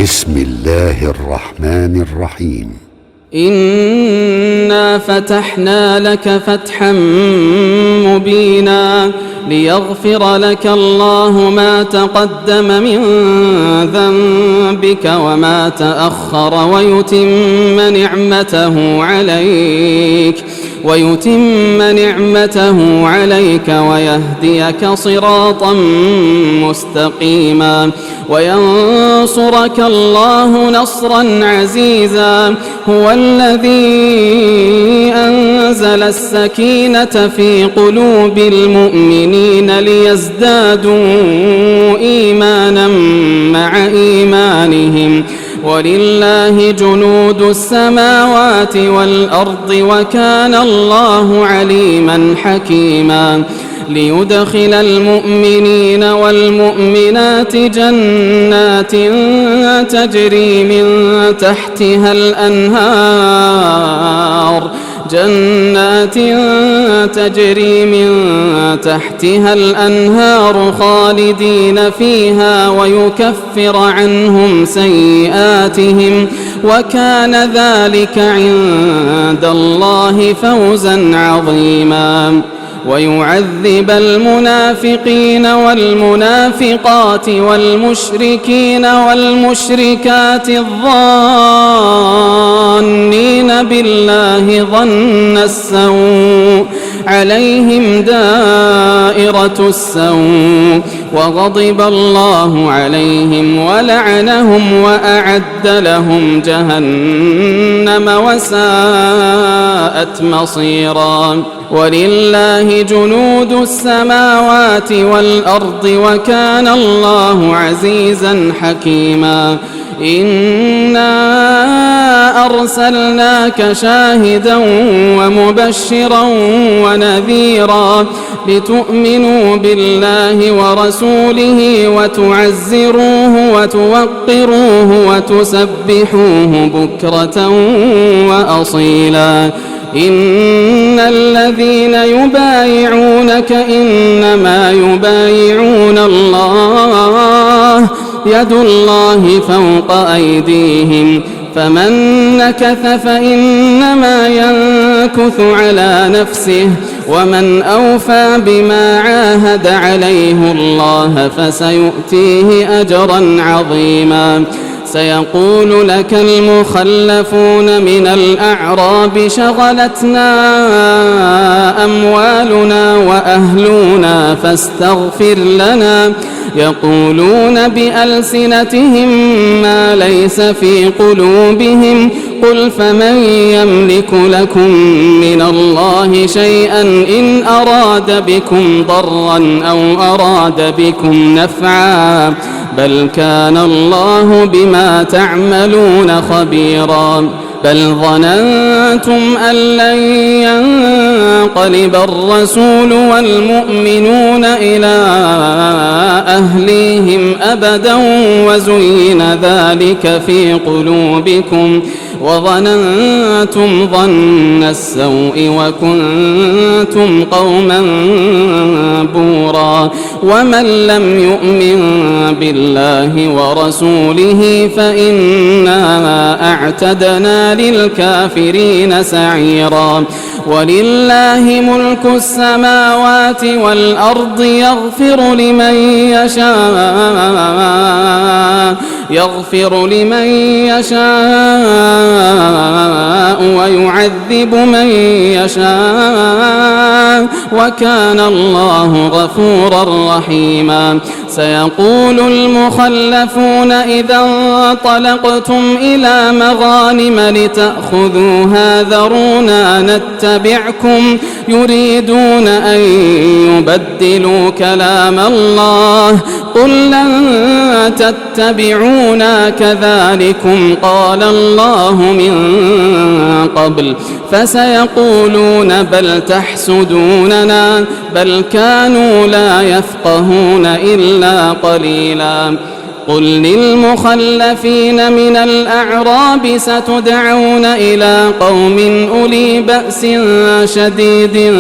بسم الله الرحمن الرحيم. إنا فتحنا لك فتحا مبينا ليغفر لك الله ما تقدم من ذنبك وما تأخر ويتم نعمته عليك ويهديك صراطا مستقيما وينصرك الله نصرا عزيزا. هو الذي أنزل السكينة في قلوب المؤمنين ليزدادوا إيمانا مع إيمانهم ولله جنود السماوات والأرض وكان الله عليما حكيما. ليدخل المؤمنين والمؤمنات جنات تجري من تحتها الأنهار خالدين فيها ويكفر عنهم سيئاتهم وكان ذلك عند الله فوزا عظيما. ويعذب المنافقين والمنافقات والمشركين والمشركات الظانين بالله ظن السوء عليهم دائرة السوء وغضب الله عليهم ولعنهم وأعد لهم جهنم وساءت مصيرا. ولله جنود السماوات والأرض وكان الله عزيزا حكيما. إنا أرسلناك شاهدا ومبشرا ونذيرا لتؤمنوا بالله ورسوله وتعزروه وتوقروه وتسبحوه بكرة وأصيلا. إن الذين يبايعونك إنما يبايعون الله يد الله فوق أيديهم فمن نكث فإنما ينكث على نفسه ومن أوفى بما عاهد عليه الله فسيؤتيه أجرا عظيما. سيقول لك المخلفون من الأعراب شغلتنا أموالنا وأهلنا فاستغفر لنا يقولون بألسنتهم ما ليس في قلوبهم قل فمن يملك لكم من الله شيئا إن أراد بكم ضرا أو أراد بكم نفعا بل كان الله بما تعملون خبيرا. بل ظننتم أن لن ينقلب الرسول والمؤمنون إلى أهليهم أبدا وزين ذلك في قلوبكم وظننتم ظن السوء وكنتم قوما بورا. ومن لم يؤمن بالله ورسوله فإنا أعتدنا للكافرين سعيرا. ولله ملك السماوات والأرض يغفر لمن يشاء ويعذب من يشاء وكان الله غفورا رحيما. سيقول المخلفون إذا انطلقتم إلى مغانم لتأخذوها ذرونا نتبعكم يريدون أن يبدلوا كلام الله قل لن تتبعونا كذلكم قال الله من قبل فسيقولون بل تحسدوننا بل كانوا لا يفقهون إلا قليلا. قل للمخلفين من الأعراب ستدعون إلى قوم أولي بأس شديد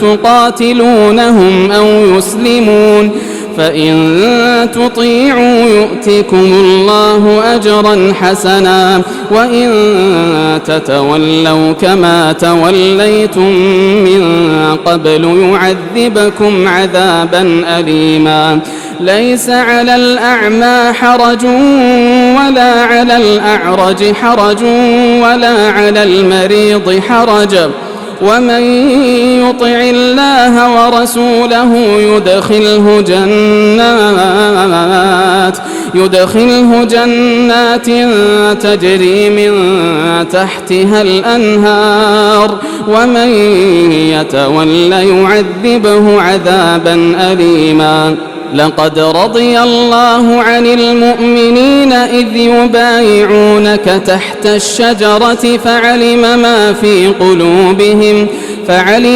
تقاتلونهم أو يسلمون فإن تطيعوا يؤتكم الله أجرا حسنا وإن تتولوا كما توليتم من قبل يعذبكم عذابا أليما ليس على الأعمى حرج ولا على الأعرج حرج ولا على المريض حرج ومن يطع الله ورسوله يدخله جنات تجري من تحتها الأنهار ومن يتول يعذبه عذابا أليما لقد رضي الله عن المؤمنين إذ يبايعونك تحت الشجرة فعلم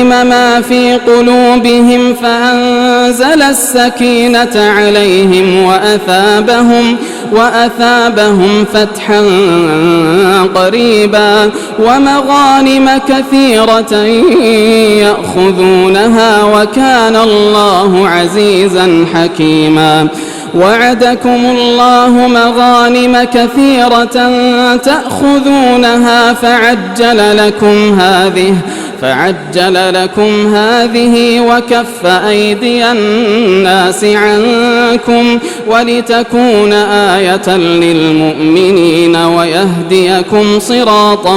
ما في قلوبهم فأنزل السكينة عليهم وأثابهم فتحا قريبا ومغانم كثيرة يأخذونها وكان الله عزيزا حكيما وعدكم الله مغانم كثيرة تأخذونها فعجل لكم هذه وكف أيدي الناس عنكم ولتكون آية للمؤمنين ويهديكم صراطا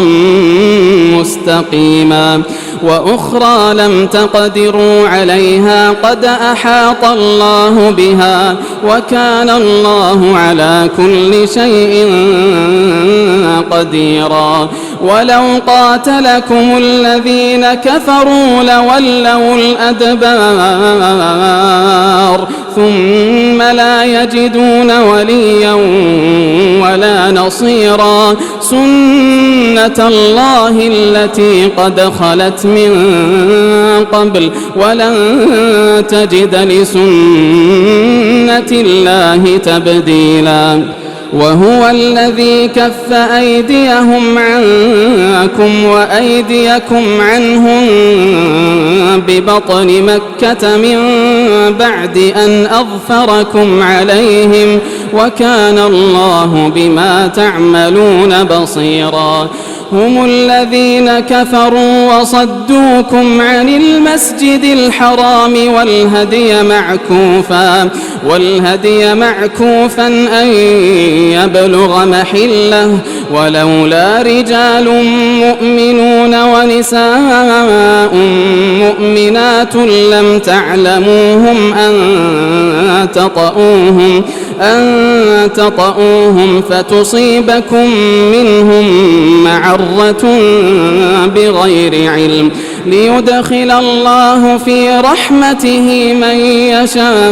مستقيما وأخرى لم تقدروا عليها قد أحاط الله بها وكان الله على كل شيء قديرا ولو قاتلكم الذين كفروا لولوا الأدبار ثم لا يجدون وليا ولا نصيرا سنة الله التي قد خلت من قبل ولن تجد لسنة الله تبديلا وهو الذي كف أيديهم عنكم وأيديكم عنهم ببطن مكة من بعد أن أظفركم عليهم وكان الله بما تعملون بصيرا هم الذين كفروا وصدوكم عن المسجد الحرام والهدي معكوفا أن يبلغ محله ولولا رجال مؤمنون ونساء مؤمنات لم تعلموهم أن تطؤوهم فتصيبكم منهم معرة بغير علم ليدخل الله في رحمته من يشاء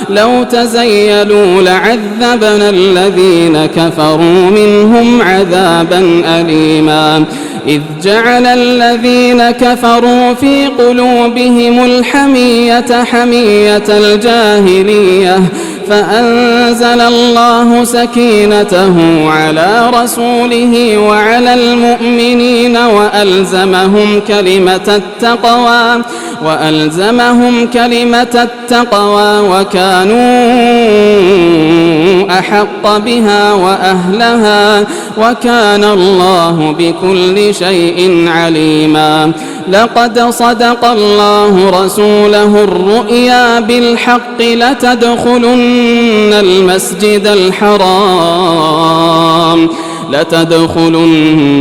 لو تزيلوا لعذبنا الذين كفروا منهم عذابا أليما إذ جعل الذين كفروا في قلوبهم الحمية حمية الجاهلية فأنزل الله سكينته على رسوله وعلى المؤمنين وألزمهم كلمة التقوى وكانوا أحق بها وأهلها وكان الله بكل شيء عليما لقد صدق الله رسوله الرؤيا بالحق لتدخلن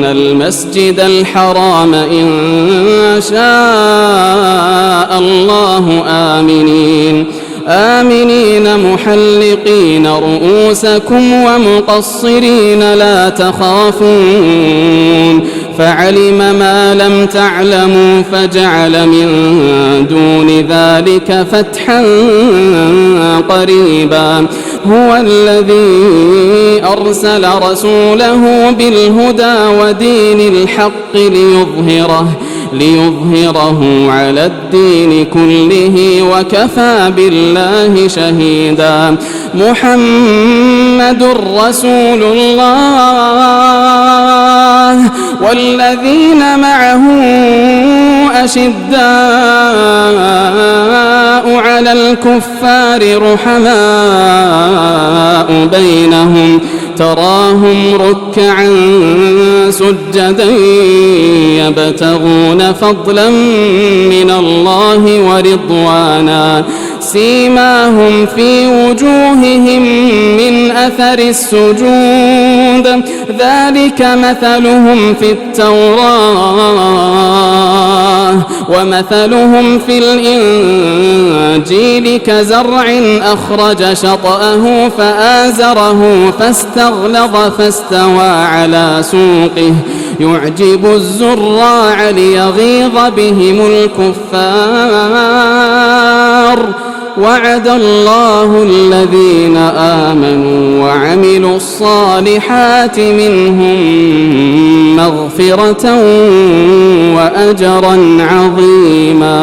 المسجد الحرام إن شاء الله آمنين محلقين رؤوسكم ومقصرين لا تخافون فعلم ما لم تعلموا فجعل من دون ذلك فتحا قريبا هو الذي أرسل رسوله بالهدى ودين الحق ليظهره على الدين كله وكفى بالله شهيدا محمد رسول الله والذين معه أشداء على الكفار رحماء بينهم تراهم ركعا سجدا يبتغون فضلا من الله ورضوانا سيماهم في وجوههم من أثر السجود ذلك مثلهم في التوراة ومثلهم في الإنجيل كزرع أخرج شطأه فآزره فاستغلظ فاستوى على سوقه يعجب الزراع ليغيظ بهم الكفار وعد الله الذين آمنوا وعملوا الصالحات منهم مغفرة وأجرا عظيما.